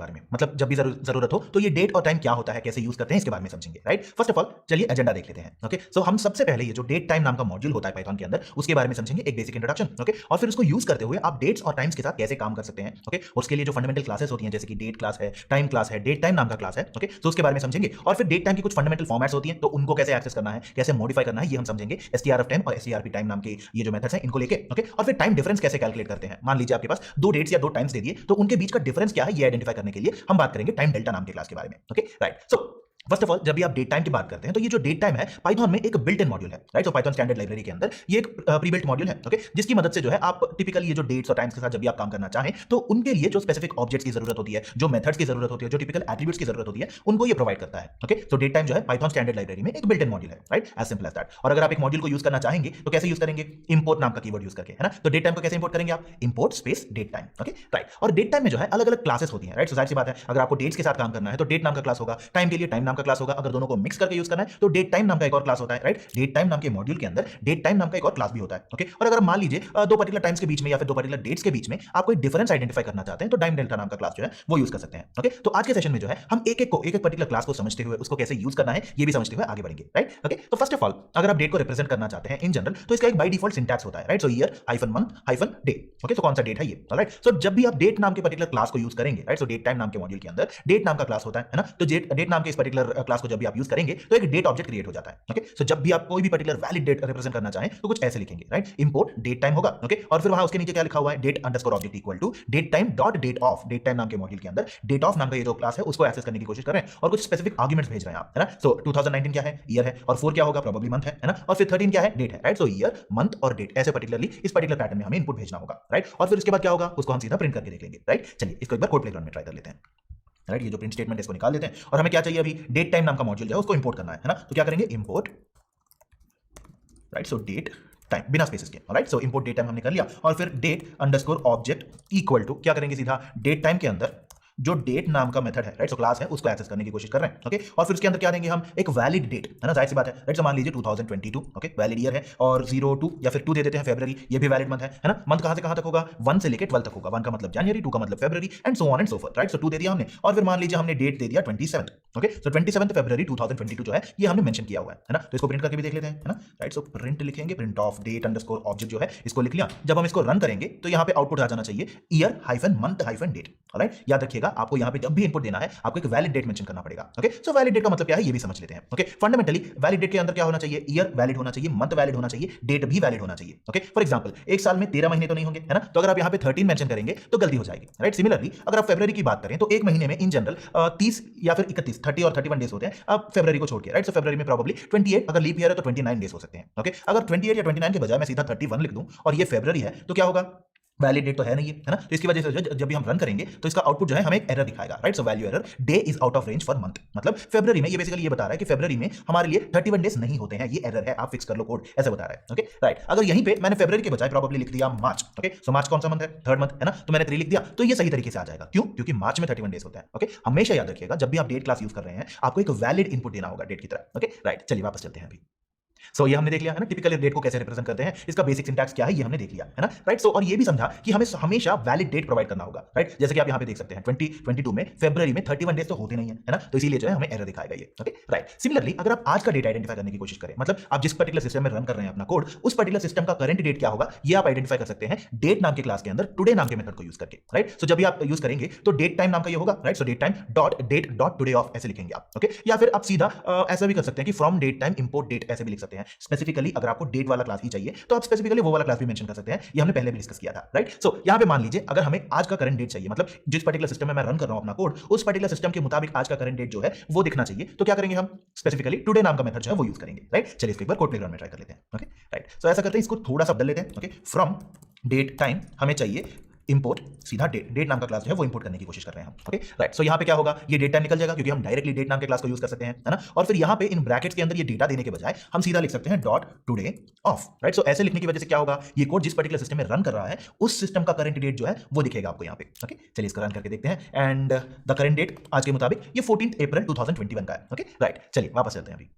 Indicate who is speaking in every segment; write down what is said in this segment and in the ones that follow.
Speaker 1: बारे में, मतलब जब भी जरूरत हो तो ये डेट और टाइम क्या होता है, कैसे यूज करते हैं, इसके बारे में समझेंगे। राइट, फर्स्ट ऑफ ऑल चलिए एजेंडा देख लेते हैं। ओके, सो हम सबसे पहले ये जो डेट टाइम नाम का मॉड्यूल होता है पाइथन के अंदर, उसके बारे में समझेंगे, एक बेसिक इंट्रोडक्शन। ओके, और फिर उसको यूज करते हुए आप डेट्स और टाइम्स के साथ कैसे काम कर सकते हैं। ओके, उसके लिए जो फंडामेंटल क्लासेस होती हैं, जैसे कि डेट क्लास है, टाइम क्लास है, डेट टाइम नाम का क्लास है। ओके, तो उसके बारे में समझेंगे, और फिर डेट टाइम की कुछ फंडामेंटल फॉर्मेट्स होती हैं, तो उनको कैसे एक्सेस करना है, कैसे मॉडिफाई करना है, ये हम समझेंगे। एसटीआरएफ टाइम और एसटीआरपी टाइम नाम के ये जो मेथड्स हैं, इनको लेके। ओके, और फिर टाइम डिफरेंस कैसे कैलकुलेट करते हैं। मान लीजिए आपके पास दो डेट्स या दो टाइम्स दे दिए, तो उनके बीच का डिफरेंस क्या है, ये आइडेंटिफाई करने के लिए हम बात करेंगे टाइम डेल्टा नाम के क्लास के बारे में। Okay, right, so first of all जब भी आप डेट टाइम की बात करते हैं, तो ये जो डेट टाइम है पाइथन में एक बिल्ट इन मॉड्यूल है। राइट, तो पाइथन स्टैंडर्ड लाइब्रेरी के अंदर ये एक प्री बिल्ट मॉड्यूल है। ओके, जिसकी मदद से जो है आप टिपिकली ये जो डेट्स और टाइम्स के साथ जब भी आप काम करना चाहें, तो उनके लिए जो स्पेसिफिक ऑब्जेक्ट्स की जरूरत होती है, जो मेथड्स की जरूरत होती है, जो टिपिकल एट्रीब्यूट्स की जरूरत होती है, उनको ये प्रोवाइड करता है। ओके, तो डेट टाइम जो है पाइथन स्टैंडर्ड लाइब्रेरी में एक बिल्ट इन मॉड्यूल है। Right, as simple as that. और अगर आप एक मॉड्यूल को यूज करना चाहेंगे तो कैसे यूज करेंगे, इंपोर्ट नाम का कीवर्ड यूज करके, है ना। तो डेट टाइम को कैसे इंपोर्ट करेंगे आप, import space date time. Okay, right, और डेट टाइम में जो है अलग अलग क्लासेस होती हैं। राइट, सो जाहिर सी बात है, अगर आपको डेट्स के साथ काम करना है तो डेट नाम का क्लास होगा, टाइम के लिए टाइम नाम का क्लास होगा, अगर दोनों को मिक्स करके यूज करना है तो डेट टाइम नाम का एक और क्लास होता है। राइट, डेट टाइम नाम के मॉड्यूल के अंदर डेट टाइम नाम का एक और क्लास भी होता है। ओके, और अगर मान लीजिए दो पर्टिकुलर टाइम्स के बीच में या फिर दो पर्टिकुलर डेट्स के बीच में आप कोई डिफरेंस आइडेंटिफाई करना चाहते हैं, तो टाइम डेल्टा नाम का क्लास जो है वो यूज कर सकते हैं। ओके, तो आज के सेशन में जो है हम एक एक पर्टिकुलर क्लास को समझते हुए उसको कैसे यूज करना है ये भी समझते हुए आगे बढ़ेंगे। राइट, ओके, तो फर्स्ट ऑफ ऑल अगर आप डेट को रिप्रेजेंट करना चाहते हैं इन जनरल, तो इसका एक बाय डिफॉल्ट सिंटैक्स होता है। Right, so year hyphen month hyphen day. Okay, तो कौन सा डेट है ये। राइट, सो जब भी आप डेट नाम के पर्टिकुलर क्लास को यूज करेंगे, राइट, सो डेट टाइम नाम के मॉड्यूल के अंदर डेट नाम का क्लास होता है ना, तो डेट नाम के इस पर्टिकुलर क्लास को जब भी आप यूज करेंगे तो एक डेट ऑब्जेक्ट क्रिएट हो जाता है। ओके, सो जब भी आप कोई भी पर्टिकुलर वैलिड डेट रिप्रेजेंट करना चाहें तो कुछ ऐसे लिखेंगे। राइट, इंपोर्ट डेट टाइम होगा। ओके, और फिर वहां उसके नीचे क्या लिखा हुआ है, date underscore object equal to date time dot date of. Date time नाम के मॉड्यूल के अंदर डेट ऑफ नाम का ये जो क्लास है उसको एक्सेस करने की कोशिश कर रहे हैं और कुछ स्पेसिफिक आर्गुमेंट्स भेज रहे हैं आप, है ना। सो 2019 क्या है, ईयर है, और 4 क्या होगा, प्रोबेबली मंथ है ना, और फिर 13 क्या है, डेट है। राइट, सो ईयर मंथ और डेट ऐसे पर्टिकुलरली इस पर्टिकुलर पैटर्न में हमें इनपुट भेजना होगा। राइट, और फिर उसके बाद क्या होगा उसको हम सीधा प्रिंट करके देख लेंगे। राइट, चलिए इसको एक बार कोड प्लेग्राउंड में ट्राई कर लेते हैं। राइट, ये जो प्रिंट स्टेटमेंट है इसको निकाल देते हैं और हमें क्या चाहिए, अभी डेट टाइम नाम का मॉड्यूल जो है उसको इंपोर्ट करना है ना। तो क्या करेंगे, import, right, so date time बिना स्पेसेस के। Right, so import date time हमने कर लिया और फिर date underscore object equal to क्या करेंगे, सीधा डेट टाइम के अंदर जो डेट नाम का मेथड है, राइट, सो क्लास है, उसको एक्सेस करने की कोशिश कर रहे हैं। ओके, और फिर उसके अंदर क्या देंगे हम, एक वैलिड डेट, है ना, जाहिर सी बात है। राइट, सो मान लीजिए 2022। ओके, वैलिड ईयर है, और 02 या फिर 2 दे देते हैं, फरवरी, ये भी वैलिड मंथ है ना। मंथ कहां से कहां तक होगा, 1 से लेकर 12 तक होगा। 1 का मतलब जनवरी, 2 का मतलब फरवरी, and so on and so forth. Right, so 2 दे दिया हमने, और फिर मान लीजिए हमने डेट दे दिया 27। ओके, सो 27 फरवरी 2022 जो है ये हमने मेंशन किया हुआ है ना। तो इसको प्रिंट करके भी देख लेते हैं, है ना। राइट, सो प्रिंट लिखेंगे, print of date underscore object जो है इसको लिख लिया। जब हम इसको रन करेंगे तो यहाँ पे आउटपुट आ जाना चाहिए year hyphen month hyphen date. Right, याद रखिएगा आपको यहाँ पे जब भी इनपुट देना है आपको एक वैलिड डेट मेंशन करना पड़ेगा। ओके, सो वैलिड डेट का मतलब क्या है ये भी समझ लेते हैं। ओके, फंडामेंटली वैलिड डेट के अंदर क्या होना चाहिए, ईयर वैलिड होना चाहिए, मंथ वैलिड होना चाहिए, डेट भी वैलिड होना चाहिए। ओके, फॉर एग्जांपल एक साल में 13 महीने तो नहीं होंगे, है ना, तो अगर आप यहाँ पे 13 मेंशन करेंगे तो गलती हो जाएगी। राइट, सिमिलरली अगर आप फरवरी की बात करें तो एक महीने में इन जनरल 30 या फिर 31, 30 और 31 डेज होते हैं अब फरवरी को छोड़ के। राइट, सो फरवरी में प्रोबेबली 28, अगर लीप ईयर है तो 29 डेज हो सकते हैं। ओके, अगर 28 या 29 के बजाय मैं सीधा 31 लिख दूं और ये फरवरी है तो क्या होगा, वैलिड डेट तो है नहीं है ना। तो इसकी वजह से जब भी हम रन करेंगे तो इसका आउटपुट जो है हमें एक एरर दिखाएगा। Right, so value error, day is out of range for month. मतलब फरवरी में ये बेसिकली ये बता रहा है कि फरवरी में हमारे लिए 31 डेज नहीं होते हैं, ये एरर है, आप फिक्स कर लो कोड, ऐसे बता रहा है। ओके, राइट, अगर यहीं पे मैंने फरवरी के बजाय प्रोबेबली लिख दिया मार्च। ओके, सो मार्च कौन सा मंथ है, थर्ड मंथ है ना, तो मैंने 3 लिख दिया तो ये सही तरीके से आ जाएगा। क्यों, क्योंकि मार्च में 31 डेज होता है। ओके, हमेशा याद रखिएगा जब भी आप डेट क्लास यूज कर रहे हैं आपको एक वैलिड इनपुट देना होगा डेट की तरह। ओके, राइट, चलिए वापस चलते हैं अभी। सो ये हमने देख लिया है ना, टिपिकली डेट को कैसे रिप्रेजेंट करते हैं, इसका बेसिक सिंटैक्स क्या है ये हमने देख लिया है ना। राइट, सो और ये भी समझा कि हमें हमेशा वैलिड डेट प्रोवाइड करना होगा। राइट, जैसे कि आप यहाँ पे देख सकते हैं 2022 में फरवरी में 31 डेज तो होते नहीं है ना, तो इसीलिए जो है हमें एरर दिखाएगा ये। ओके, राइट, सिमिलरली अगर आप आज का डेट आइडेंटिफाई करने की कोशिश करें, मतलब आप जिस पर्टिकुलर सिस्टम में रन कर रहे हैं अपना कोड, उस पर्टिकुलर सिस्टम का करंट डेट क्या होगा ये आप आइडेंटिफाई कर सकते हैं डेट नाम के क्लास के अंदर टुडे नाम के मेथड को यूज करके। राइट, सो जब भी आप यूज करेंगे तो डेट टाइम नाम का ये होगा। Right, so date time dot date dot today of ऐसे लिखेंगे आप। ओके, या फिर आप सीधा ऐसा भी कर सकते हैं कि from date time import date ऐसे भी लिख सकते हैं। स्पेसिफिकली अगर आपको डेट वाला क्लास ही चाहिए तो आप स्पेसिफिकली वो वाला क्लास भी मेंशन कर सकते हैं, ये हमने पहले भी डिस्कस किया था। राइट, सो यहां पे मान लीजिए अगर हमें आज का करंट डेट चाहिए, मतलब जिस पर्टिकुलर सिस्टम में मैं रन कर रहा हूं अपना कोड उस पर्टिकुलर सिस्टम के मुताबिक आज का करंट डेट जो है वो दिखना चाहिए, तो क्या करेंगे हम, स्पेसिफिकली टुडे नाम का मेथड जो है वो यूज करेंगे। राइट, चलिए इसको एक बार कोड प्लेग्राउंड में ट्राई कर लेते हैं। ओके, राइट, सो ऐसा करते हैं, इसको थोड़ा सा बदल लेते हैं। ओके, फ्रॉम डेट टाइम हमें चाहिए इंपोर्ट सीधा डेट नाम का क्लास जो है वो इंपोर्ट करने की कोशिश कर रहे हैं हम। ओके, राइट, सो यहां पे क्या होगा, ये डेट टाइम निकल जाएगा क्योंकि हम डायरेक्टली डेट नाम के क्लास को यूज कर सकते हैं, है ना। और फिर यहां पे इन ब्रैकेट्स के अंदर ये डेटा देने के बजाय हम सीधा लिख सकते हैं डॉट टुडे ऑफ। राइट, सो ऐसे लिखने की वजह से क्या होगा, ये कोड जिस पर्टिकुलर सिस्टम में रन कर रहा है उस सिस्टम का करंट डेट जो है वो दिखेगा आपको यहाँ पे। ओके, चलिए इसको रन करके देखते हैं एंड द करंट डेट आज के मुताबिक ये 14 अप्रैल 2021 का है। ओके, राइट, चलिए वापस चलते हैं अभी।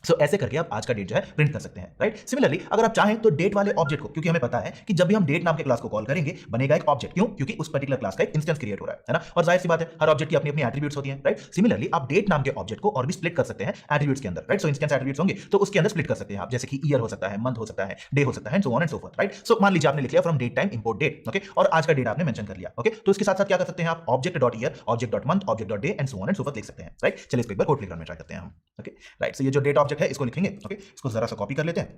Speaker 1: सो ऐसे करके आप आज का डेट जो है प्रिंट कर सकते हैं, राइट। सिमिलरली अगर आप चाहें तो डेट वाले ऑब्जेक्ट को, क्योंकि हमें पता है कि जब भी हम डेट नाम के क्लास को कॉल करेंगे बनेगा एक ऑब्जेक्ट, क्यों? क्योंकि उस पर्टिकुलर क्लास का एक इंस्टेंस क्रिएट हो रहा है ना। और जाहिर सी बात है हर ऑब्जेक्ट की अपनी अपनी एट्रीब्यूट्स होती हैं, राइट। सिमिलरली आप डेट नाम के ऑब्जेक्ट को और भी स्प्लिट कर सकते हैं एट्रीब्यूट्स के अंदर, राइट। सो इंस्टेंस एट्रीब्यूट्स होंगे तो उसके अंदर स्प्लिट कर सकते हैं आप, जैसे कि ईयर हो सकता है, मंथ हो सकता है, डे हो सकता है, so on and so forth, right. So मान लीजिए आपने लिख लिया from date time import date, okay, और आज का डेट आपने मेंशन कर लिया, ओके। तो इसके साथ साथ क्या कर सकते हैं आप, object dot year, object dot month, object dot day and so on and so forth लिख सकते हैं, राइट। चलिए इसको एक बार कोड प्लेग्राउंड में ट्राई करते हैं हम, ओके, राइट। सो ये जो डेट ऑब्जेक्ट है इसको लिखेंगे, ओके, इसको जरा सा कॉपी कर लेते हैं,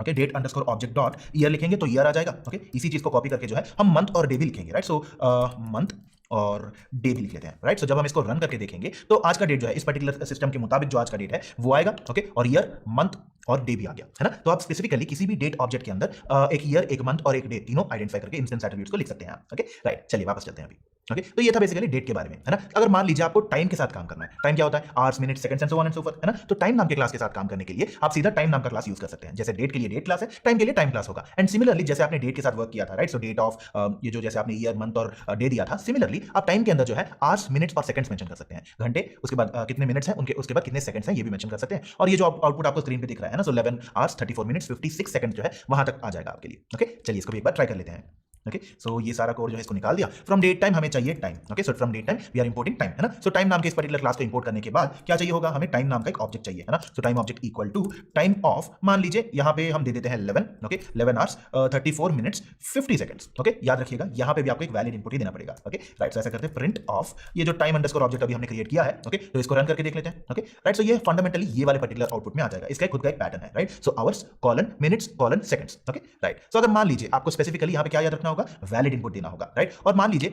Speaker 1: okay. Date underscore object dot year लिखेंगे तो ईयर आ जाएगा, ओके। इसी चीज को कॉपी करके जो है हम मंथ और डे भी लिखेंगे, राइट। सो मंथ और डे भी लिख लेते हैं, राइट। सो जब हम इसको रन करके देखेंगे तो आज का डेट जो है इस पर्टिकुलर सिस्टम के मुताबिक जो आज का डेट है वो आएगा, ओके। और ईयर, मंथ और डे भी आ गया, है ना। तो आप स्पेसिफिकली किसी भी डेट ऑब्जेक्ट के अंदर एक ईयर, एक मंथ और एक डे तीनों आइडेंटिफाई करके इंस्टेंस एट्रीब्यूट्स को लिख सकते हैं आप, ओके, राइट। चलिए वापस चलते हैं अभी, ओके। तो ये था बेसिकली डेट के बारे में, है ना। अगर मान लीजिए आपको टाइम के साथ काम करना है, टाइम क्या होता है, hours, minute, seconds and so on and so forth, है ना। तो टाइम नाम के क्लास के साथ काम करने के लिए आप सीधा टाइम नाम का क्लास यूज कर सकते हैं। जैसे डेट के लिए डेट क्लास है, टाइम के लिए टाइम क्लास होगा। एंड सिमिलरली जैसे आपने डेट के साथ वर्क किया था, राइट। सो डेट ऑफ ये जो जैसे आपने ईयर, मंथ और डे दिया था, सिमिलरली आप टाइम के अंदर जो है आवर्स, मिनट्स और सेकंड्स मेंशन कर सकते हैं, घंटे, उसके बाद कितने मिनट्स हैं उनके, उसके बाद कितने सेकंड्स हैं ये भी मेंशन कर सकते हैं। और ये जो आउटपुट आपको स्क्रीन पे दिख रहा है ना, सो 11 आवर्स 34 मिनट्स 56 सेकंड जो है वहां तक आ जाएगा आपके लिए, ओके। चलिए इसको भी एक बार ट्राई कर लेते हैं, ओके। सो ये सारा कोड जो है इसको निकाल दिया। फ्रॉम डेट टाइम हमें चाहिए time, okay. So from date time we are importing time, है ना। सो टाइम नाम के इस पर्टिकुलर क्लास को इंपोर्ट करने के बाद क्या चाहिए होगा, हमें टाइम नाम का एक ऑब्जेक्ट चाहिए, है ना। So time object equal to time of, मान लीजिए यहाँ पे हम दे देते हैं 11, okay, 11 hours 34 minutes 50 seconds, okay. याद रखिएगा यहाँ पे भी आपको एक वैलिड इनपुट ही देना पड़ेगा, ओके, राइट। सो ऐसा करते हैं प्रिंट ऑफ ये जो टाइम अंडरस्कोर ऑब्जेक्ट अभी हमने क्रिएट किया है, ओके। तो इसको रन करके देख लेते हैं, ओके, राइट। सो ये फंडामेंटली ये वाले पर्टिकुलर आउटपुट में आ जाएगा, इसका खुद का एक पैटर्न है, right. So hours colon minutes colon seconds, okay, right. So अगर मान लीजिए आपको स्पेसिफिकली यहाँ पे क्या याद रखना होगा, वैलिड इनपुट देना होगा, राइट। और मान लीजिए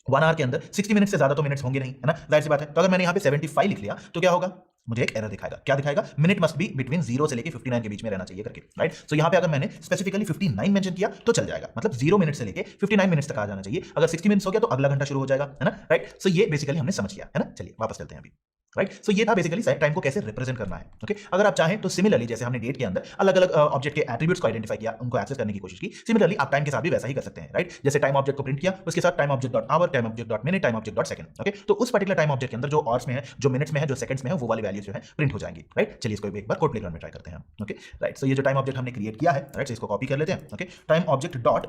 Speaker 1: 1 आवर के अंदर 60 मिनट से ज्यादा तो मिनट्स होंगे नहीं, है ना, जाहिर सी बात है। तो अगर मैंने यहाँ पे 75 लिख लिया तो क्या होगा, मुझे एक एरर दिखाएगा। क्या दिखाएगा, मिनट मस्ट बी बिटवीन 0 से लेके 59 के बीच में रहना चाहिए करके, राइट। सो यहाँ पे अगर मैंने स्पेसिफिकली 59 मेंशन किया तो चल जाएगा, मतलब 0 मिनट से लेके 59 मिनट्स तक आ जाना चाहिए। अगर 60 मिनट्स हो गया तो अगला घंटा शुरू हो जाएगा, है ना, राइट। सो ये बेसिकली हमने समझ लिया, है ना। चलिए वापस चलते हैं अभी, राइट। सो ये था बेसिकली टाइम को कैसे रिप्रेजेंट करना है, ओके। अगर आप चाहें तो सिमिलरली जैसे हमने डेट के अंदर अलग अलग ऑब्जेक्ट के एट्रीब्यूट्स को आइडेंटिफाई किया, उनको एक्सेस करने की कोशिश की, सिमिलरली आप टाइम के साथ भी वैसा ही कर सकते हैं, राइट। जैसे टाइम ऑब्जेक्ट को प्रिंट किया, उसके साथ time object dot hour, time object dot minute, time object dot second, okay. तो उस पर्टिकुलर टाइम ऑब्जेक्ट के अंदर जो आवर्स में है, जो मिनट्स में है, जो सेकंड्स में है, वो वाली वैल्यूज जो है प्रिंट हो जाएंगी, राइट। चलिए इसको एक बार कोड प्लेग्राउंड में ट्राई करते हैं, ओके, राइट। सो ये जो टाइम ऑब्जेक्ट हमने क्रिएट किया है, राइट, इसको कॉपी कर लेते हैं, okay. Time object dot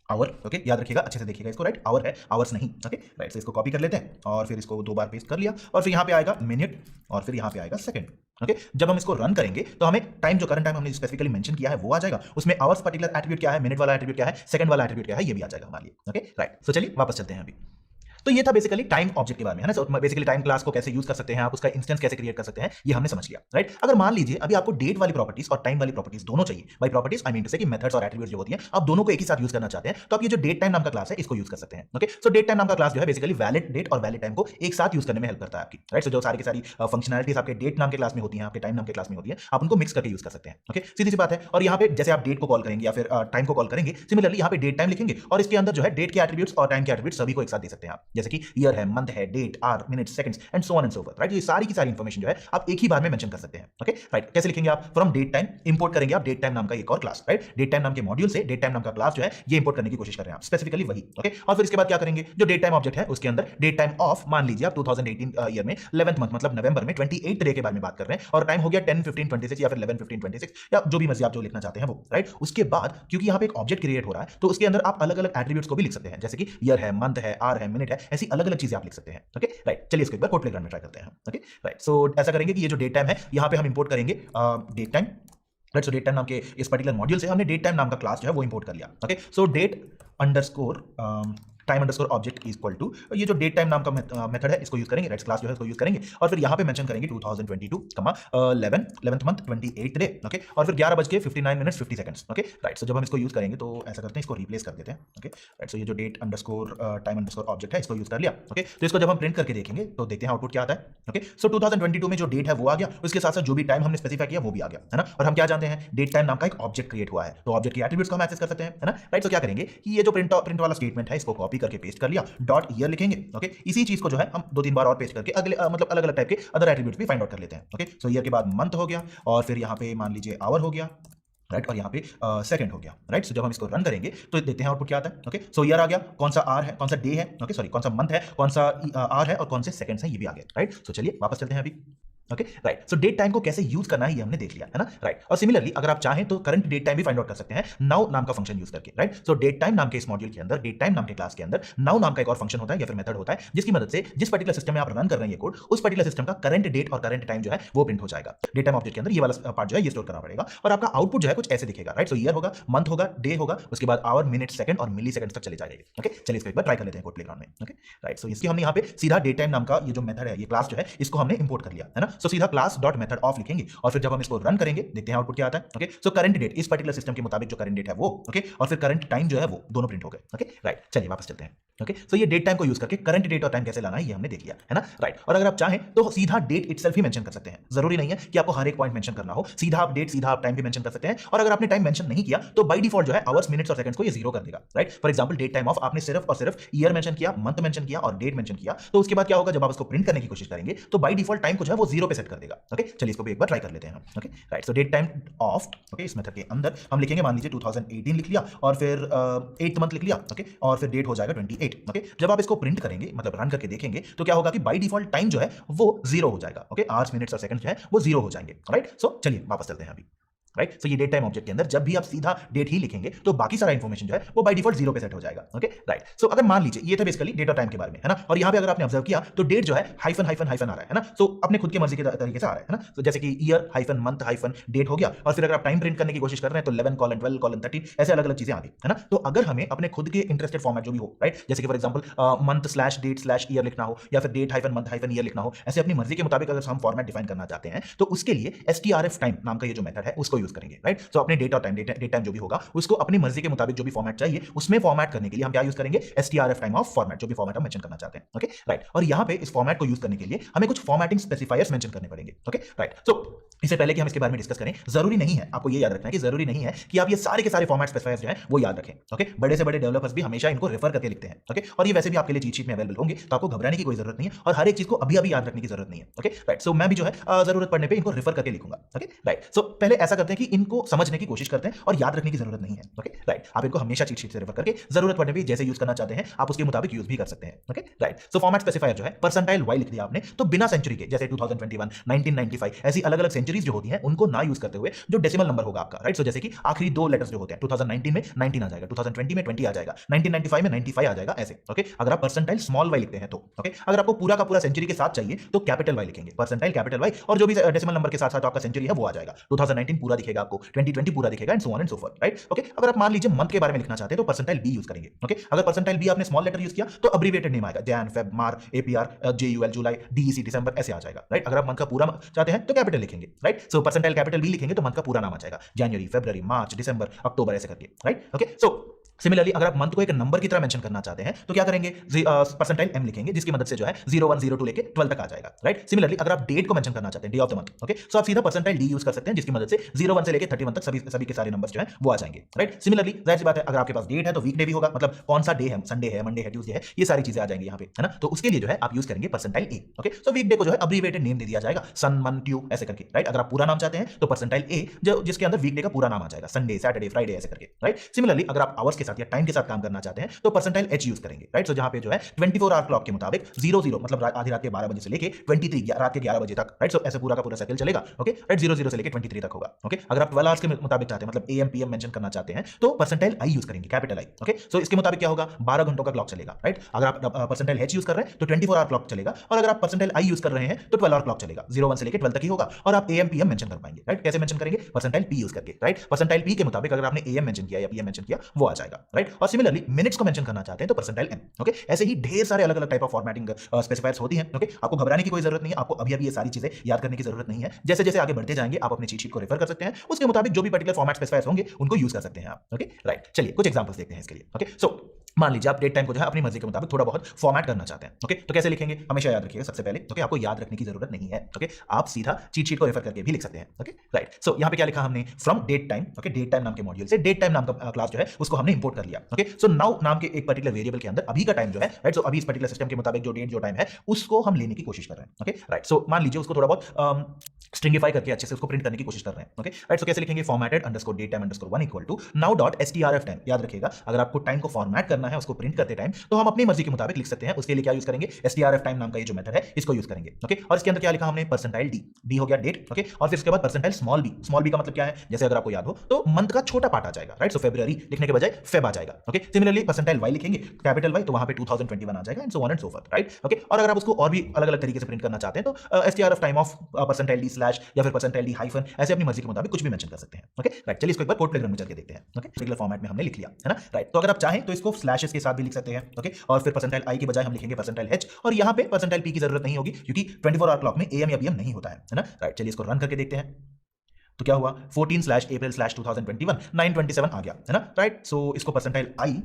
Speaker 1: hour, okay, याद रखिएगा, अच्छे से देखिएगा इसको, राइट। आवर है, आवर्स नहीं, ओके, राइट। से इसको कॉपी कर लेते हैं और फिर इसको 2 बार पेस्ट कर लिया और फिर यहाँ पे आएगा मिनट और फिर यहाँ पे आएगा सेकंड, ओके। जब हम इसको रन करेंगे तो हमें टाइम, जो करंट टाइम हमने स्पेसिफिकली मेंशन किया है वो आ जाएगा, उसमें आवर्स पर्टिकुलर एट्रीब्यूट क्या है, मिनट वाला एट्रीब्यूट क्या है, सेकंड वाला एट्रीब्यूट क्या है, ये भी आ जाएगा हमारे लिए, ओके, राइट। सो चलिए वापस चलते हैं अभी। तो ये था बेसिकली टाइम ऑब्जेक्ट के बारे में, है ना। सो बेसिकली टाइम क्लास को कैसे यूज कर सकते हैं आप, उसका इंस्टेंस कैसे क्रिएट कर सकते हैं, ये हमने समझ लिया, राइट। अगर मान लीजिए अभी आपको डेट वाली प्रॉपर्टीज और टाइम वाली प्रॉपर्टीज दोनों चाहिए, by properties I mean to say कि मेथड्स और एट्रीब्यूट्स जो होती हैं, आप दोनों को एक ही साथ यूज करना चाहते हैं, तो आप ये जो डेट टाइम नाम का क्लास है इसको यूज कर सकते हैं, ओके। सो डेट टाइम नाम का क्लास जो है बेसिकली वैलिड डेट और वैलिड टाइम को एक साथ यूज करने में हेल्प करता है आपकी, राइट। सो जो सारी की सारी फंक्शनलिटीज आपके डेट नाम के क्लास में होती हैं, आपके टाइम नाम के क्लास में होती है, आप उनको मिक्स करके यूज कर सकते हैं, ओके, सीधी सी बात है। और यहाँ पे जैसे आप डेट को कॉल करेंगे या फिर टाइम को कॉल करेंगे, सिमिलरली यहाँ पे डेट टाइम लिखेंगे और इसके अंदर जो है डेट के एट्रीब्यूट्स और टाइम के एट्रीब्यूट्स सभी को एक साथ दे सकते हैं आप, जैसे कि ईयर है, मंथ है, date, hour, minute, seconds and so on and so forth, right. ये सारी की सारी इंफॉर्मेशन जो है आप एक ही बार में मेंशन कर सकते हैं, ओके, राइट। कैसे लिखेंगे आप, फ्रॉम डेट टाइम इंपोर्ट करेंगे आप डेट टाइम नाम का एक और क्लास, राइट। डेट टाइम नाम के मॉड्यूल से डेट टाइम नाम का क्लास जो है ये इंपोर्ट करने की कोशिश कर रहे हैं आप, स्पेसिफिकली वही, ओके। और फिर इसके बाद क्या करेंगे, जो डेट टाइम ऑब्जेक्ट है उसके अंदर डेट टाइम ऑफ, मान लीजिए आप 2018 ईयर में 11th मंथ मतलब नवंबर में 28 डे के बारे में बात कर रहे हैं और टाइम हो गया 10 15 26 या फिर 11 15 26 या जो भी मर्जी आप जो लिखना चाहते हैं वो, राइट। उसके बाद क्योंकि यहाँ पे एक ऑब्जेक्ट क्रिएट हो रहा है तो उसके अंदर आप अलग अलग एट्रीब्यूट्स को भी लिख सकते हैं, जैसे कि ईयर है, मंथ है, आवर है, मिनट है, ऐसी अलग अलग चीजें आप लिख सकते हैं, ओके, राइट। चलिए इसको एक बार कोड प्लेग्राउंड में ट्राई करते हैं, ओके, राइट। सो ऐसा करेंगे कि ये जो डेट टाइम है यहाँ पे हम इंपोर्ट करेंगे date time, right. So date time नाम के इस पर्टिकुलर मॉड्यूल से हमने डेट टाइम नाम का क्लास जो है वो इंपोर्ट कर लिया, okay. So date underscore time underscore object is equal to ये जो डेट टाइम नाम का मेथड है इसको यूज करेंगे, राइट। क्लास जो है इसको यूज करेंगे और फिर यहाँ पे मेंशन करेंगे 2022 11th month 28th day, okay. और फिर 11:59 मिनट्स 50 सेकंड्स, ओके, राइट। सो जब हम इसको यूज करेंगे तो ऐसा करते हैं, इसको रिप्लेस कर देते हैं, ओके, राइट। सो ये जो date underscore time underscore object है इसको यूज कर लिया, ओके। तो इसको जब हम प्रिंट करके देखेंगे तो देखते हैं आउटपुट क्या आता है, ओके। सो 2022 में जो डेट है वो आ गया, उसके साथ साथ जो भी टाइम हमने स्पेसिफाई किया वो भी आ गया, है ना। और हम क्या जानते हैं, डेट टाइम नाम का एक ऑब्जेक्ट क्रिएट हुआ है तो ऑब्जेक्ट के एट्रीब्यूट्स को हम एक्सेस कर सकते हैं, है ना, राइट। सो क्या करेंगे कि ये जो प्रिंट वाला स्टेटमेंट है इसको कॉपी करके पेस्ट कर लिया, डॉट ईयर लिखेंगे, ओके। इसी चीज को जो है हम 2-3 बार और पेस्ट करके अगले मतलब अलग अलग टाइप के अदर एट्रीब्यूट्स भी फाइंड आउट कर लेते हैं, ओके। सो ईयर के बाद मंथ हो गया और फिर यहाँ पे मान लीजिए आवर हो गया, राइट। और यहाँ पे सेकंड हो गया, राइट। सो जब हम इसको रन करेंगे तो देखते हैं आउटपुट क्या आता है, ओके। सो ईयर आ गया, कौन सा आर है, कौन सा डे है, ओके, सॉरी कौन सा मंथ है, कौन सा आर है और कौन से सेकंड्स है, ये भी आ गया, राइट। सो चलिए वापस चलते हैं अभी, okay right. So date time को कैसे यूज करना है ये हमने देख लिया है ना, राइट। और सिमिलरली अगर आप चाहें तो करंट डेट टाइम भी फाइंड आउट कर सकते हैं नाउ नाम का फंक्शन यूज करके, राइट। सो डेट टाइम नाम के इस मॉड्यूल के अंदर, डेट टाइम नाम के क्लास के अंदर नाउ नाम का एक और फंक्शन होता है या फिर मेथड होता है जिसकी मदद से जिस पर्टिकुलर सिस्टम में आप रन कर रहे हैं ये कोड, उस पर्टिकुलर सिस्टम का करंट डेट और करंट टाइम जो है वो प्रिंट हो जाएगा। डेट टाइम ऑब्जेक्ट के अंदर ये वाला पार्ट जो है ये स्टोर करना पड़ेगा और आपका आउटपुट जो है कुछ ऐसे दिखेगा, राइट। सो ईयर होगा, मंथ होगा, डे होगा, उसके बाद आवर, मिनट, सेकंड और मिली सेकंड तक चले जाएंगे। ओके चलिए इसको एक बार ट्राई कर लेते हैं कोड प्लेग्राउंड में। Okay right. सो इसकी हमने यहाँ पे सीधा डेट टाइम नाम का ये जो मेथड है, ये क्लास जो है इसको हमने इंपोर्ट कर लिया है ना। सो सीधा क्लास डॉट मेथड ऑफ लिखेंगे और फिर जब हम इसको रन करेंगे देखते हैं आउटपुट क्या आता है। ओके सो करंट डेट इस पर्टिकुलर सिस्टम के मुताबिक जो करंट डेट है वो, ओके, और फिर करंट टाइम जो है वो दोनों प्रिंट हो गए। ओके राइट, चलिए वापस चलते हैं। ओके सो ये डेट टाइम को यूज करके करंट डेट और टाइम कैसे लाना है ये हमने देख लिया है ना, राइट। और अगर आप चाहें तो सीधा डेट इटसेल्फ ही मेंशन कर सकते हैं, जरूरी नहीं है कि आपको हर एक पॉइंट मेंशन करना हो, सीधा आप डेट सीधा आप टाइम भी मेंशन कर सकते हैं। और अगर आपने टाइम मेंशन नहीं किया तो बाय डिफॉल्ट जो है आवर्स, मिनट्स और सेकंड्स को ये जीरो कर देगा, right. For example date time of आपने सिर्फ और सिर्फ ईयर मेंशन किया, मंथ मेंशन किया और डेट मेंशन किया, तो उसके बाद क्या होगा जब आप इसको प्रिंट करने की कोशिश करेंगे तो बाय डिफॉल्ट टाइम को जो है वो जीरो पे सेट कर देगा। ओके चलिए इसको भी एक बार ट्राई कर लेते हैं हम। Okay right. So date time of, okay, इस मेथड के अंदर हम लिखेंगे, मान लीजिए 2018 लिख लिया और फिर 8th मंथ लिख लिया, ओके, और फिर डेट हो जाएगा 28। ओके जब आप इसको प्रिंट करेंगे मतलब रन करके देखेंगे तो क्या होगा कि बाय डिफॉल्ट टाइम जो है वो जीरो हो जाएगा। ओके आवर्स, मिनट्स और सेकंड्स जो है वो जीरो हो जाएंगे, राइट। सो चलिए वापस चलते हैं अभी, राइट। सो ये डेट टाइम ऑब्जेक्ट के अंदर जब भी आप सीधा डेट ही लिखेंगे तो बाकी सारा इंफॉर्मेशन जो है वो बाय डिफॉल्ट जीरो पे सेट हो जाएगा। Okay right. सो अगर मान लीजिए ये था बेसिकली डेट और टाइम के बारे में, है ना। और यहां पे अगर आपने ऑब्जर्व किया तो डेट जो है हाइफन हाइफन हाइफन आ रहा है ना। सो अपने खुद की मर्जी के तरीके से आ रहा है ना। तो जैसे कि year hyphen month hyphen date हो गया और फिर अगर आप टाइम प्रिंट करने की कोशिश कर रहे हैं तो 11 कॉलन 12 कॉलन 13 ऐसे अलग अलग चीजें आ गई, है ना। तो अगर हमें अपने खुद के इंटरेस्टेड फॉर्मेट जो भी हो, राइट, जैसे कि for example month slash date slash year लिखना हो या फिर date hyphen month hyphen year लिखना हो, ऐसे अपनी मर्जी के मुताबिक अगर हम फॉर्मेट डिफाइन करना चाहते हैं तो उसके लिए STRF टाइम नाम का ये जो मेथड है उसको यूज करेंगे, राइट। सो अपने डेट और टाइम, डेट टाइम जो भी होगा उसको अपनी मर्जी के मुताबिक जो भी फॉर्मेट चाहिए उसमें फॉर्मेट करने के लिए हम क्या यूज करेंगे, STRF टाइम ऑफ फॉर्मेट, जो भी फॉर्मेट हम मेंशन करना चाहते हैं। Okay right. और यहां पे इस फॉर्मेट को यूज करने के लिए हमें कुछ फॉर्मेटिंग स्पेसिफायर्स मेंशन करने पड़ेंगे। Okay right. सो इससे पहले कि हम इसके बारे में डिस्कस करें, जरूरी नहीं है, आपको ये याद रखना है कि जरूरी नहीं है कि आप ये सारे के सारे फॉर्मेट स्पेसिफायर्स जो है वो याद रखें। ओके बड़े से बड़े डेवलपर्स भी हमेशा इनको रेफर करके लिखते हैं। ओके और ये वैसे भी आपके लिए चीट शीट में अवेलेबल होंगे तो आपको घबराने की कोई जरूरत नहीं है और हर एक चीज को अभी अभी याद रखने की जरूरत नहीं है। Okay right. सो मैं भी जो है जरूरत पड़ने पे इनको रेफर करके लिखूंगा। Okay right. सो पहले ऐसा करते हैं कि इनको समझने की कोशिश करते हैं और याद रखने की जरूरत नहीं है। Okay right. आप इनको हमेशा चीट शीट से रेफर करके जरूरत पड़ने पे जैसे यूज करना चाहते हैं आप उसके मुताबिक यूज भी कर सकते हैं। Okay right. So format specifier जो है परसेंटाइल वाई लिख दिया आपने तो बिना सेंचुरी के, जैसे 2021, 1995 ऐसी अलग अलग सेंचुरीज जो होती हैं उनको ना यूज करते हुए जो डेसिमल नंबर होगा आपका, राइट। सो जैसे कि आखिरी दो लेटर्स जो होते हैं 2019 में 19 आ जाएगा, 2020 में 20 आ जाएगा, 1995 में 95 आ जाएगा, ऐसे। ओके अगर आप परसेंटाइल स्मॉल वाई लिखते हैं तो, ओके अगर आपको पूरा का पूरा सेंचुरी के साथ चाहिए तो कैपिटल वाई लिखेंगे, परसेंटाइल कैपिटल वाई, और जो भी डेसिमल नंबर के साथ साथ आपका सेंचुरी है वो आ जाएगा। 2019 पूरा दिखेगा आपको, 2020 पूरा दिखेगा and so on and so forth, right. Okay अगर आप मान लीजिए मंथ के बारे में लिखना चाहते हैं तो परसेंटाइल बी यूज करेंगे। ओके अगर परसेंटाइल बी आपने स्मॉल लेटर यूज किया तो अब्रीविएटेड नेम आएगा, जैन, फेब, मार्च, एपीआर, JUL जुलाई, DEC दिसंबर, ऐसे आ जाएगा, राइट। अगर आप मंथ का पूरा चाहते हैं तो कैपिटल लिखेंगे, right. So percentile capital B लिखेंगे तो मंथ का पूरा नाम आ जाएगा, जनवरी, फरवरी, मार्च, दिसंबर, अक्टूबर, ऐसे करके, राइट। ओके सो सिमिलरली अगर आप मंथ को एक नंबर की तरह मेंशन करना चाहते हैं तो क्या करेंगे, परसेंटाइल m लिखेंगे जिसकी मदद से जो है 01, 02 लेके 12 तक आ जाएगा, राइट। सिमिलरली अगर आप डेट को मेंशन करना चाहते हैं, day of the month, okay so आप सीधा परसेंटाइल d यूज कर सकते हैं जिसकी मदद से 01 से लेके 31 तक सभी के सारे नंबर्स जो है वो आ जाएंगे, राइट। सिमिलरली जाहिर सी बात है अगर आपके पास डेट है तो वीकडे भी होगा, मतलब कौन सा डे है, संडे है, मंडे है, ट्यूसडे है, ये सारी चीजें आ जाएंगी यहाँ पे, है ना। तो उसके लिए जो है आप यूज करेंगे परसेंटाइल a। ओके सो वीकडे को जो है अब्रीविएटेड नेम दे दिया जाएगा, सन, मन, ट्यू, ऐसे करके, राइट। अगर आप पूरा नाम चाहते हैं तो परसेंटाइल a जो जिसके अंदर वीकडे का पूरा नाम आ जाएगा, संडे, सैटरडे, फ्राइडे, ऐसे करके, राइट। सिमिलरली अगर आप आवर्स के साथ या टाइम के साथ काम करना चाहते हैं तो परसेंटाइल h यूज करेंगे, राइट। सो जहां पे जो है 24 आवर क्लॉक के मुताबिक 00 मतलब आधी रात के 12 बजे से लेके 23 रात के 11 बजे तक, राइट। सो ऐसे पूरा का पूरा साइकिल चलेगा, ओके राइट, 00 से लेके 23 तक होगा। ओके अगर आप 12 आवर्स के मुताबिक चाहते हैं मतलब AM PM मेंशन करना चाहते हैं तो परसेंटाइल i यूज करेंगे, कैपिटल I। ओके सो इसके मुताबिक क्या होगा, 12 घंटों का क्लॉक चलेगा, राइट। अगर आप परसेंटाइल h यूज कर रहे हैं तो 24 आवर क्लॉक चलेगा और अगर आप परसेंटाइल i यूज कर रहे हैं तो 12 आवर क्लॉक चलेगा, 01 से लेके 12 तक ही होगा और आप AM PM मेंशन कर पाएंगे, राइट। कैसे मेंशन करेंगे, परसेंटाइल p यूज करके, राइट। परसेंटाइल p के मुताबिक अगर आपने AM मेंशन किया या PM मेंशन किया वो आ जाएगा, राइट। और सिमिलरली मिनट्स को मेंशन करना चाहते हैं तो परसेंटाइल m। ओके ऐसे ही ढेर सारे अलग अलग टाइप ऑफ फॉर्मेटिंग स्पेसिफायर्स होती हैं। ओके आपको घबराने की कोई जरूरत नहीं है, आपको अभी अभी ये सारी चीजें याद करने की जरूरत नहीं है। जैसे जैसे आगे बढ़ते जाएंगे आप अपने चीट शीट को रेफर कर सकते हैं, उसके मुताबिक जो भी पर्टिकुलर फॉर्मेट स्पेसिफायर्स होंगे उनको यूज कर सकते हैं आप। ओके राइट, चलिए कुछ एग्जांपल्स देखते हैं इसके लिए। ओके सो मान लीजिए आप डेट टाइम को जो है अपनी मर्जी के मुताबिक थोड़ा बहुत फॉर्मेट करना चाहते हैं। ओके तो कैसे लिखेंगे, हमेशा याद रखिएगा सबसे पहले, ओके आपको याद रखने की जरूरत नहीं है। ओके आप सीधा चीट शीट को रेफर करके भी लिख सकते हैं। ओके राइट, सो यहाँ पे क्या लिखा हमने, from date time, okay date time नाम के मॉड्यूल से डेट टाइम नाम का क्लास जो है उसको हमने इंपोर्ट इंपोर्ट कर लिया। ओके, सो नाउ नाम के एक पर्टिकुलर वेरिएबल के अंदर अभी का टाइम जो है, राइट, सो अभी इस पर्टिकुलर सिस्टम के मुताबिक जो डेट जो टाइम है उसको हम लेने की कोशिश कर रहे हैं। ओके, राइट, सो मान लीजिए उसको थोड़ा बहुत स्ट्रिंगिफाई करके अच्छे से उसको प्रिंट करने की कोशिश कर रहे हैं। ओके, राइट, सो कैसे लिखेंगे, formatted underscore date time underscore 1 equal to now dot strf time. याद रखिएगा, अगर आपको टाइम को फॉर्मेट करना है उसको प्रिंट करते टाइम, तो हम अपनी मर्जी के मुताबिक लिख सकते हैं। उसके लिए क्या यूज करेंगे, strf टाइम नाम का ये जो मेथड है इसको यूज करेंगे। ओके, और इसके अंदर क्या लिखा हमने, परसेंटाइल डी हो गया डेट। ओके, और फिर उसके बाद परसेंटाइल स्मॉल बी का मतलब क्या है, जैसे अगर आपको याद हो तो मंथ का छोटा पार्ट आ जाएगा, राइट, सो फेब्रुअरी लिखने के बजाय फेब आ जाएगा। ओके, सिमिलरली परसेंटाइल वाई लिखेंगे, कैपिटल वाई, तो वहां पे 2021 आ जाएगा, and so on and so forth, right. Okay, और अगर आप उसको और भी अलग अलग तरीके से प्रिंट करना चाहते हैं तो strf time of percentile D slash या फिर परसेंटाइल डी हाइफन, ऐसे अपनी मर्जी के मुताबिक कुछ भी मेंशन कर सकते हैं। ओके, राइट, चलिए इसको एक बार कोड प्लेग्राउंड में चल के देखते हैं। ओके, रेगुलर फॉर्मेट में हमने लिख लिया है ना, राइट। तो अगर आप चाहें तो इसको स्लैशेस के साथ भी लिख सकते हैं। ओके, और फिर परसेंटाइल आई की बजाय हम लिखेंगे परसेंटाइल एच, और यहाँ पे परसेंटाइल पी की जरूरत नहीं होगी क्योंकि 24 आवर क्लॉक में एएम या पीएम नहीं होता है ना, राइट। चलिए इसको रन करके देखते हैं। तो क्या हुआ, 14/April/2021 9:27 आ गया है ना, राइट। सो इसको percentile I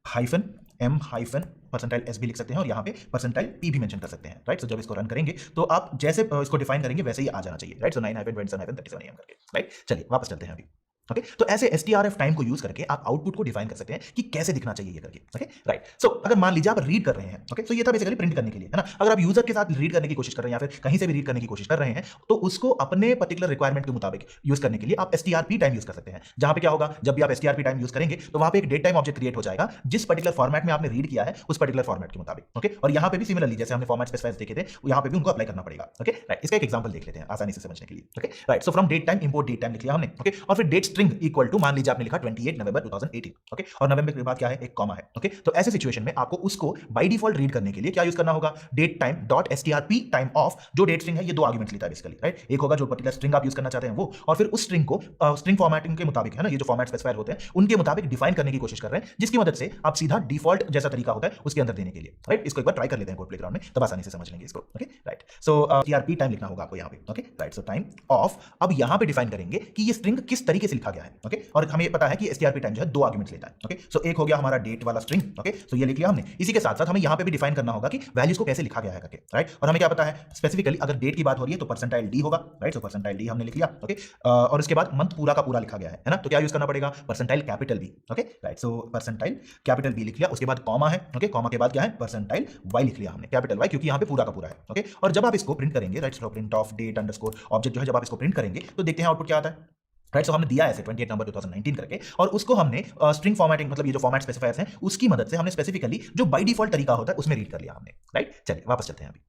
Speaker 1: hyphen M hyphen percentile S भी लिख सकते हैं, और यहाँ पे परसेंटाइल पी भी मेंशन कर सकते हैं, राइट। सो जब इसको रन करेंगे तो आप जैसे इसको डिफाइन करेंगे वैसे ही आ जाना चाहिए, राइट। सो 9-27 AM करके, राइट। चलिए वापस चलते हैं अभी। ओके, तो ऐसे strf टाइम को यूज करके आप आउटपुट को डिफाइन कर सकते हैं कि कैसे दिखना चाहिए ये करके। Okay, right. सो अगर मान लीजिए आप रीड कर रहे हैं, ओके, तो ये था बेसिकली प्रिंट करने के लिए, है ना। अगर आप यूजर के साथ रीड करने की कोशिश कर रहे हैं या फिर कहीं से भी रीड करने की कोशिश कर रहे हैं, तो उसको अपने पर्टिकुलर रिक्वायरमेंट के मुताबिक यूज करने के लिए आप strp टाइम यूज कर सकते हैं। जहां पे क्या होगा, जब भी आप strp टाइम यूज करेंगे तो वहां पे एक डेट टाइम ऑब्जेक्ट क्रिएट हो जाएगा जिस पर्टिकुलर फॉर्मेट में आपने रीड किया है उस पर्टिकुलर फॉर्मेट के मुताबिक। ओके, और यहाँ पे भी सिमिलरली जैसे हमने फॉर्मेट स्पेसिफायर्स देखे थे, यहाँ पे भी उनको अप्लाई करना पड़ेगा। ओके, राइट, इसका एक एग्जांपल देख लेते हैं आसानी से समझने के लिए। Okay, right, so from date time import date time लिख लिया हमने। ओके, और फिर डेट स्ट्रिंग इक्वल टू मान लीजिए आपने लिखा 28 नवंबर 2018। ओके, और नवंबर के बाद क्या है, एक कॉमा है। ओके, तो ऐसे सिचुएशन में आपको उसको बाय डिफॉल्ट रीड करने के लिए क्या यूज करना होगा, date time dot strp time of, जो डेट स्ट्रिंग है ये दो आर्गुमेंट्स लेता है बेसिकली, राइट। एक होगा जो पर्टिकुलर स्ट्रिंग आप यूज करना चाहते हैं वो, और फिर उस स्ट्रिंग को स्ट्रिंग फॉर्मेटिंग के मुताबिक, है ना, ये जो फॉर्मेट स्पेसिफायर होते हैं उनके मुताबिक डिफाइन करने की कोशिश कर रहे हैं, जिसकी मदद से आप सीधा डिफॉल्ट जैसा तरीका होता है उसके अंदर देने के लिए, राइट। इसको एक बार ट्राई कर लेते हैं कोड प्लेग्राउंड में, तब आसानी से समझ लेंगे इसको। ओके, राइट, सो strp टाइम लिखना होगा आपको यहाँ पे। Okay, right, so time of, अब यहाँ पे डिफाइन करेंगे कि ये स्ट्रिंग किस तरीके से लिखा गया है। ओके, और हमें पता है कि strp टाइम जो है दो आर्गुमेंट्स लेता है। ओके, सो एक हो गया हमारा डेट वाला स्ट्रिंग। ओके, सो ये लिख लिया हमने। इसी के साथ साथ हमें यहाँ पे भी डिफाइन करना होगा कि वैल्यूज को कैसे लिखा गया है करके, राइट। और हमें क्या पता है स्पेसिफिकली, अगर डेट की बात हो रही है तो परसेंटाइल डी होगा, राइट। सो परसेंटाइल डी हमने लिख लिया। ओके, और उसके बाद मंथ पूरा का पूरा लिखा गया है ना, तो क्या यूज करना पड़ेगा, percentile capital B. Okay, right, so percentile capital B लिख लिया। उसके बाद कॉमा है। ओके, कॉमा के बाद क्या है, परसेंटाइल वाई लिख लिया हमने, कैपिटल वाई, क्योंकि यहाँ पे पूरा का पूरा है। ओके, और जब आप इसको प्रिंट करेंगे, right, so print of date underscore object जो है, जब आप इसको प्रिंट करेंगे तो देखते हैं आउटपुट क्या आता है, राइट। सो हमने दिया ऐसे 28 नवंबर 2019 करके, और उसको हमने स्ट्रिंग फॉर्मेटिंग, मतलब ये जो फॉर्मेट स्पेसिफायर्स हैं उसकी मदद से हमने स्पेसिफिकली जो बाय डिफॉल्ट तरीका होता है उसमें रीड कर लिया हमने, राइट। चलिए वापस चलते हैं अभी,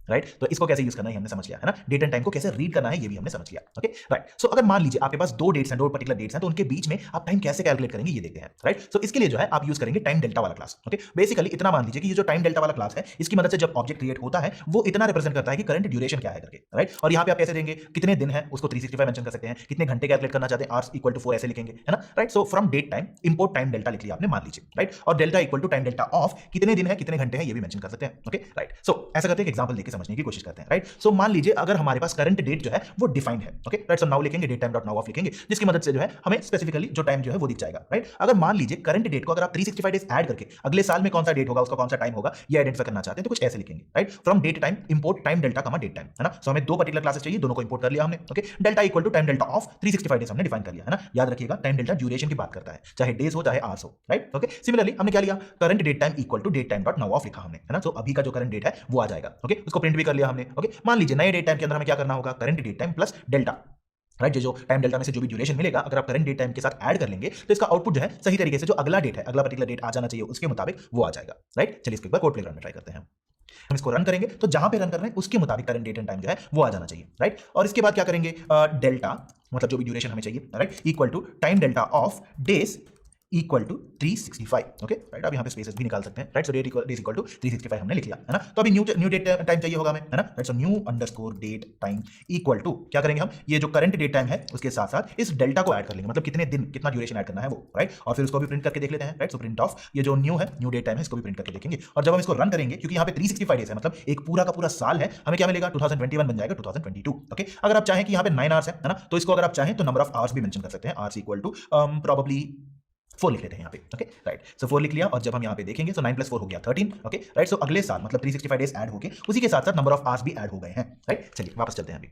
Speaker 1: राइट। तो इसको कैसे यूज करना है हमने समझ लिया, है ना। डेट एंड टाइम को कैसे रीड करना है ये भी हमने समझ लिया। Okay, right. सो अगर मान लीजिए आपके पास दो डेट्स हैं, दो पर्टिकुलर डेट्स हैं, तो उनके बीच में आप टाइम कैसे कैलकुलेट करेंगे ये देखते हैं, राइट। सो इसके लिए जो है आप यूज करेंगे टाइम डेल्टा वाला क्लास। ओके, बेसिकली इतना मान लीजिए कि ये जो टाइम डेल्टा वाला क्लास है इसकी मदद से जब ऑब्जेक्ट क्रिएट होता है वो इतना रिप्रेजेंट करता है कि करंट ड्यूरेशन क्या है करके, राइट। और यहाँ पे आप कैसे देंगे, कितने दिन है उसको 365 मेंशन कर सकते हैं, कितने घंटे कैलकुलेट करना चाहते हैं आवर्स इक्वल टू 4 ऐसे लिखेंगे, है ना, right. So from date time import time delta लिख लिया आपने मान लीजिए, राइट। और delta equal to time delta of, कितने दिन है कितने घंटे हैं ये भी मेंशन कर सकते हैं। Okay, right. सो ऐसा करते हैं, एग्जांपल देके समझने की कोशिश करते हैं, राइट। सो मान लीजिए अगर हमारे पास करंट डेट जो है वो डिफाइंड है। Okay, right. सो नाउ लिखेंगे, date time dot now of लिखेंगे, जिसकी मदद से जो है हमें स्पेसिफिकली जो टाइम जो है वो दिख जाएगा, राइट। अगर मान लीजिए करंट डेट को अगर आप 365 डेज ऐड करके अगले साल में कौन सा डेट होगा उसका कौन सा टाइम होगा ये आइडेंटिफाई करना चाहते हैं तो कुछ ऐसे लिखेंगे, right. From date time import time delta comma date time, है ना। सो हमें दो पर्टिकुलर क्लासेस चाहिए, दोनों को इंपोर्ट कर लिया हमने। Okay, delta equal to time delta of 365 days हमने डिफाइन कर लिया, है ना। याद रखिएगा टाइम डेल्टा ड्यूरेशन की बात करता है, चाहे डेज हो चाहे आवर्स हो, राइट। ओके, सिमिलरली हमने क्या लिया, current date time equal to date time dot now of लिखा हमने, है ना। सो अभी का जो करंट डेट है वो आ जाएगा। ओके, उसको प्रिंट भी कर लिया हमने। ओके, मान लीजिए नए डेट टाइम के अंदर हमें क्या करना होगा, current date time plus delta, right. जो टाइम डेल्टा में से जो भी ड्यूरेशन मिलेगा अगर आप करंट डेट टाइम के साथ ऐड कर लेंगे तो इसका आउटपुट जो है सही तरीके से जो अगला डेट है, अगला पर्टिकुलर डेट आ जाना चाहिए उसके मुताबिक वो आ जाएगा, राइट। चलिए इसको एक बार कोड प्लेग्राउंड में ट्राई करते हैं। हम इसको रन करेंगे तो जहां पे रन कर रहे हैं उसके मुताबिक करंट डेट एंड टाइम जो है वो आ जाना चाहिए, राइट। और इसके बाद क्या करेंगे, डेल्टा मतलब जो भी ड्यूरेशन हमें चाहिए, right, equal to time delta of days equal to 365। Okay, right. अब यहाँ पे स्पेसेस भी निकाल सकते हैं, right. So date equal to 365 हमने लिख लिया, है ना। तो अभी न्यू डेट टाइम चाहिए होगा हमें, है ना, right. So new underscore date time equal to क्या करेंगे हम, ये जो करंट डेट टाइम है उसके साथ साथ इस डेल्टा को ऐड कर लेंगे, मतलब कितने दिन कितना ड्यूरेशन ऐड करना है वो, राइट। और फिर उसको भी प्रिंट करके देख लेते हैं, राइट। सो प्रिंट ऑफ ये जो न्यू है, न्यू डेट टाइम है, इसको भी प्रिंट करके देखेंगे। और जब हम इसको रन करेंगे, क्योंकि यहाँ पे 365 डेज है मतलब एक पूरा का पूरा साल है, हमें क्या मिलेगा, 2021 बन जाएगा 2022। ओके, अगर आप चाहें कि यहाँ पे 9 आवर्स है ना, तो इसको अगर आप चाहें तो नंबर ऑफ आवर्स भी मेंशन कर सकते हैं, आवर्स इक्वल टू प्रोबेबली 4 लिख लेते हैं यहाँ पे। Okay, right. सो 4 लिख लिया, और जब हम यहाँ पे देखेंगे तो 9 + 4 हो गया 13। Okay, right. सो अगले साल मतलब 365 डेज ऐड हो गए, उसी के साथ साथ नंबर ऑफ आवर्स भी ऐड हो गए हैं, राइट। चलिए वापस चलते हैं अभी,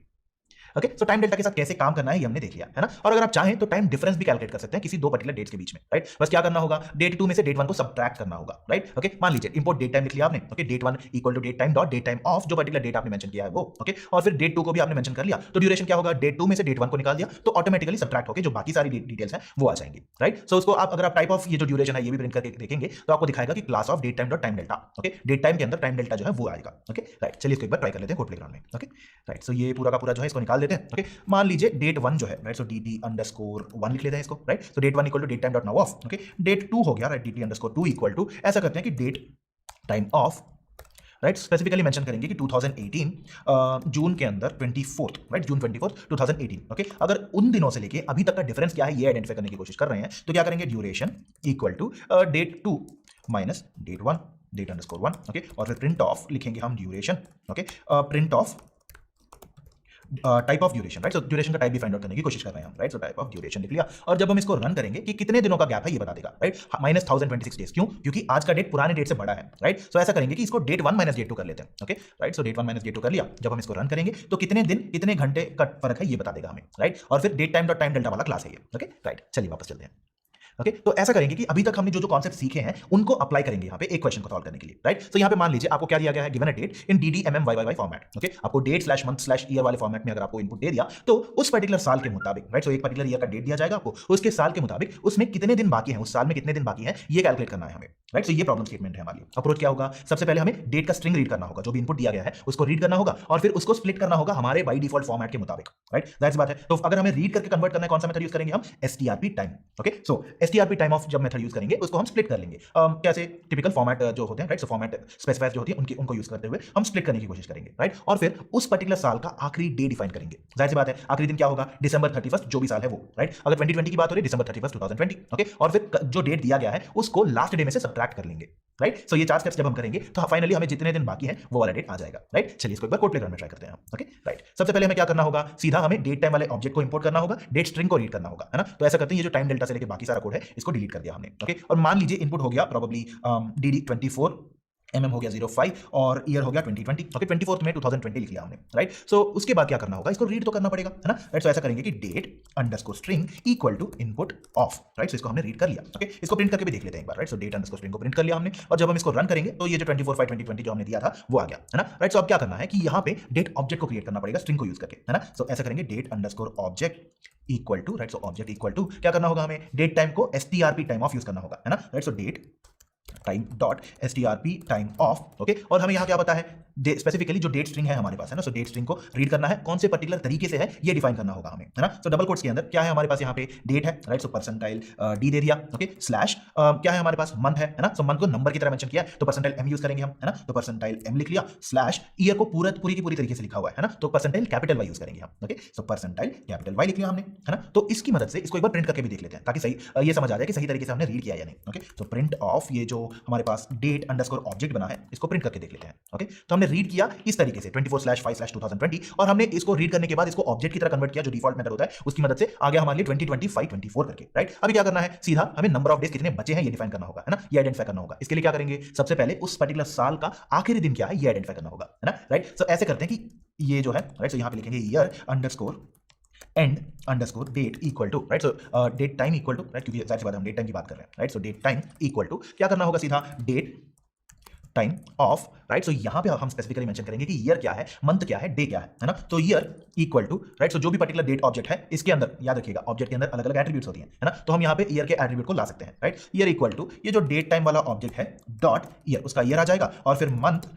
Speaker 1: ओके, सो टाइम डेल्टा के साथ कैसे काम करना है ये हमने देख लिया है ना। और अगर आप चाहें तो टाइम डिफरेंस भी कैलकुलेट कर सकते हैं किसी दो पर्टिकुलर डेट्स के बीच में, राइट। बस क्या करना होगा, डेट 2 में से डेट 1 को सबट्रैक्ट करना होगा, राइट। ओके, मान लीजिए इंपोर्ट डेट टाइम लिख लिया आपने, okay, date 1 equal to date time dot date time of जो पर्टिकुलर डेट आपने मेंशन किया है वो, ओके, और फिर डेट 2 को भी आपने मेंशन कर लिया, तो ड्यूरेशन क्या होगा, डेट 2 में से डेट 1 को निकाल दिया तो ऑटोमेटिकली सबट्रैक्ट होकर जो बाकी सारी डिटेल्स हैं वो आ जाएंगी, राइट। सो उसको आप अगर आप टाइप ऑफ ये जो ड्यूरेशन है ये भी प्रिंट करके देखेंगे तो आपको दिखाएगा कि class of date time dot time delta, okay, date time के अंदर टाइम डेल्टा जो है वो आएगा, ओके, राइट। चलिए इसको एक बार ट्राई कर लेते हैं कोड प्लेग्राउंड में, ओके, राइट। सो ये पूरा का पूरा जो है इसको निकाल देते हैं, ओके। मान लीजिए डेट 1 जो है, राइट, सो dt_1 लिख लेते हैं इसको, right. So date 1 equal to date time dot now of, okay. Date 2 हो गया, राइट, dt_2 इक्वल टू ऐसा करते हैं कि date time of, right, specifically mention करेंगे कि 2018 जून के अंदर 24th, राइट, जून 24 2018, ओके। अगर उन दिनों से लेके अभी तक का डिफरेंस क्या है ये आइडेंटिफाई करने की कोशिश कर रहे हैं तो क्या करेंगे, duration equal to date 2 minus date 1 डेट_1, ओके, और फिर प्रिंट ऑफ लिखेंगे हम duration, okay, print of type of duration, right. So duration का टाइप भी फाइंड आउट करने की कोशिश कर रहे हैं हम, right. So type of duration लिख लिया और जब हम इसको रन करेंगे कि कितने दिनों का गैप है ये बता देगा, राइट, माइनस 1026 डेज। क्यों, क्योंकि आज का डेट पुराने डेट से बड़ा है, राइट। सो ऐसा करेंगे कि इसको डेट 1 माइनस डेट 2 कर लेते हैं, okay, right. So date 1 minus date 2 कर लिया, जब हम इसको रन करेंगे तो कितने दिन कितने घंटे का फर्क है ये बता देगा हमें, राइट। और फिर date time dot time delta वाला क्लास है ये, ओके, राइट। चलिए वापस चलते हैं, ओके। तो ऐसा करेंगे कि अभी तक हमने जो जो कॉन्सेप्ट सीखे हैं उनको अप्लाई करेंगे यहाँ पे एक क्वेश्चन को सॉल्व करने के लिए, राइट। तो यहाँ पे मान लीजिए आपको क्या दिया गया है, given a date in DDMMYYY format, okay. आपको date slash month slash year वाले फॉर्मेट में अगर आपको इनपुट दे दिया तो उस पर्टिकुलर साल के मुताबिक, राइट, सो एक पर्टिकुलर ईयर का डेट दिया जाएगा आपको, उसके साल के मुताबिक उसमें कितने दिन बाकी हैं, उस साल में कितने दिन बाकी हैं ये कैलकुलेट करना है हमें, राइट। सो ये प्रॉब्लम स्टेटमेंट है हमारे लिए। अप्रोच क्या होगा, सबसे पहले हमें डेट का स्ट्रिंग रीड करना होगा, जो भी इनपुट दिया गया है उसको रीड करना होगा और फिर उसको स्प्लिट करना होगा हमारे बाई डिफॉल्ट फॉर्मेट के मुताबिक, राइट, दैट्स बात है। तो अगर हमें रीड करके कन्वर्ट करना है कौन सा मेथड यूज करेंगे हम, STRP time, okay. So STRP time of जब मेथड यूज करेंगे उसको हम स्प्लिट कर लेंगे, कैसे, टिपिकल फॉर्मेट जो होते हैं, राइट। सो फॉर्मेट स्पेसिफायर जो होती है उनको यूज करते हुए हम स्प्लिट करने की कोशिश करेंगे, राइट। और फिर उस पर्टिकुलर साल का आखिरी डे डिफाइन करेंगे, जाहिर सी बात है आखिरी दिन क्या होगा, December 31 जो भी साल है वो, राइट। अगर 2020 की बात हो रही है December 31 2020, ओके। और फिर जो डेट दिया गया है उसको लास्ट डे में से सबट्रैक्ट कर लेंगे, राइट। सो ये 4 स्टेप्स जब हम करेंगे तो फाइनली हमें जितने दिन बाकी हैं वो वाला डेट आ जाएगा, राइट। चलिए इसको एक बार कोड प्लेग्राउंड में ट्राई करते हैं, ओके, राइट। सबसे पहले हमें क्या करना होगा, सीधा हमें डेट टाइम वाले ऑब्जेक्ट को इंपोर्ट करना होगा, डेट स्ट्रिंग को रीड करना होगा, है ना। तो ऐसा करते हैं, ये जो टाइम डेल्टा से लेके बाकी सारा कोड है इसको डिलीट कर दिया हमने, ओके। और मान लीजिए इनपुट हो गया प्रोबेबली DD24 हो गया 05 और ईयर हो गया 2020, ओके, 24 में 2020 लिख लिया हमने, राइट। सो उसके बाद क्या करना होगा, इसको रीड तो करना पड़ेगा, है ना, राइट। सो ऐसा करेंगे कि date underscore string equal to input of, right. So इसको हमने रीड कर लिया, ओके। इसको प्रिंट करके भी देख लेते हैं एक बार, right. So date underscore string को प्रिंट कर लिया हमने और जब हम इसको रन करेंगे तो ये जो 24/5/2020 जो हमने दिया था वो आ गया, है ना, राइट। सो अब क्या करना है कि यहाँ पे डेट ऑब्जेक्ट को क्रिएट करना पड़ेगा स्ट्रिंग को यूज करके, है ना। सो ऐसा करेंगे date underscore object equal to, right. So object equal to क्या करना होगा, हमें डेट टाइम को STRP टाइम ऑफ यूज करना होगा, है ना, right. So date time dot STRP time of, okay. और हमें यहाँ क्या पता है, स्पेसिफिकली जो डेट स्ट्रिंग है हमारे पास, है ना। सो डेट स्ट्रिंग को रीड करना है, कौन से पर्टिकुलर तरीके से है ये डिफाइन करना होगा हमें, है ना। सो डबल कोट्स के अंदर क्या है हमारे पास, यहाँ पे डेट है, राइट। सो परसेंटाइल D दे दिया, ओके, स्लैश क्या है हमारे पास, मंथ है ना। सो मंथ को नंबर की तरह मेंशन किया तो परसेंटाइल M यूज करेंगे हम, है ना। तो परसेंटाइल M लिख लिया, स्लैश ईयर को पूरी की पूरी तरीके से लिखा हुआ है ना, तो परसेंटाइल कैपिटल Y यूज करेंगे हम, ओके। सो परसेंटाइल कैपिटल Y लिख लिया हमने, है ना। तो इसकी मदद से इसको एक बार प्रिंट करके भी देख लेते हैं ताकि सही ये समझ आ जाए कि सही तरीके से हमने रीड किया या नहीं, ओके। तो प्रिंट ऑफ ये जो हमारे पास डेट अंडरस्कोर ऑब्जेक्ट बना है इसको प्रिंट करके देख लेते हैं, ओके। तो हमने रीड किया इस तरीके से 24/5/2020 और हमने इसको रीड करने के बाद इसको ऑब्जेक्ट की तरह कन्वर्ट किया जो डिफॉल्ट मेथड होता है उसकी मदद से आ गया हमारे लिए 2025/24 करके, राइट। अभी क्या करना है, सीधा हमें नंबर ऑफ डेज कितने बचे हैं ये डिफाइन करना होगा, है ना, ये आइडेंटिफाई करना होगा। इसके लिए क्या करेंगे, सबसे पहले उस पर्टिकुलर साल का आखिरी दिन क्या है ये आइडेंटिफाई करना होगा, है ना, राइट। सो ऐसे करते हैं कि ये जो है, राइट, सो यहां पे लिखेंगे year underscore and underscore date equal to, right. So date time equal to, right, क्योंकि जाहिर सी बात है हम डेट टाइम की बात कर रहे हैं, right. So date time equal to क्या करना होगा, सीधा date time of, right. So यहां पे हम स्पेसिफिकली मेंशन करेंगे कि ईयर क्या है, मंथ क्या है, डे क्या है ना। तो ईयर इक्वल टू, राइट। सो जो भी पर्टिकुलर डेट ऑब्जेक्ट है इसके अंदर याद रखिएगा ऑब्जेक्ट के अंदर अलग अलग एट्रीब्यूट्स होती हैं, है ना। तो हम यहां पे ईयर के एट्रीब्यूट को ला सकते हैं, राइट। ईयर इक्वल टू ये जो डेट टाइम वाला ऑब्जेक्ट है डॉट ईयर, उसका ईयर आ जाएगा और फिर मंथ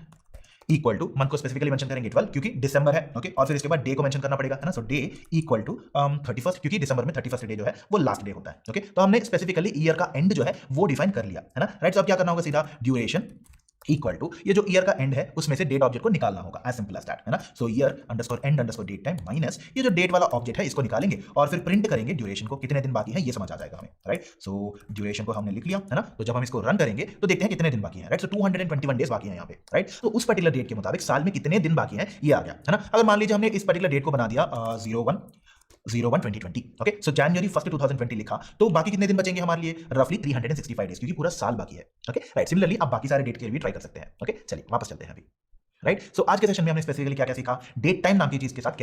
Speaker 1: इक्वल टू, मंथ को स्पेसिफिकली मेंशन करेंगे 12 क्योंकि दिसंबर है, ओके। और फिर इसके बाद डे को मेंशन करना पड़ेगा, है ना। सो डे इक्वल टू 31 क्योंकि दिसंबर में 31 डे जो है वो लास्ट डे होता है, ओके। तो हमने स्पेसिफिकली ईयर का एंड जो है वो डिफाइन कर लिया, है ना, राइट। सो अब क्या करना होगा, सीधा ड्यूरेशन इक्वल टू ये जो ईयर का एंड है उसमें से डेट ऑब्जेक्ट को निकालना होगा, एज सिंपल एज दैट, है ना। So year underscore and underscore date time minus ये जो डेट वाला ऑब्जेक्ट है इसको निकालेंगे और फिर प्रिंट करेंगे ड्यूरेशन को, कितने दिन बाकी है ये समझ आ जाएगा हमें, राइट। सो ड्यूरेशन को हमने लिख लिया, है ना। तो जब हम इसको रन करेंगे तो देखते हैं कितने दिन बाकी है, राइट। सो 221 डेज बाकी है यहाँ पे, राइट। तो उस पर्टिकुलर डेट के मुताबिक साल में कितने दिन बाकी है ये आ गया, है ना। अगर मान लीजिए हमने इस पर्टिकुलर डेट को बना दिया 01/2020, ओके। सो जनवरी 1 2020 लिखा तो बाकी कितने दिन बचेंगे हमारे लिए, रफली 365 डेज क्योंकि पूरा साल बाकी है, ओके, राइट। सिमिलरली आप बाकी सारे डेट के लिए भी ट्राई कर सकते हैं, ओके। चलिए वापस चलते हैं अभी, राइट। सो आज के सेशन में हमने स्पेसिफिकली क्या क्या सीखा, डेट टाइम नाम की चीज के साथ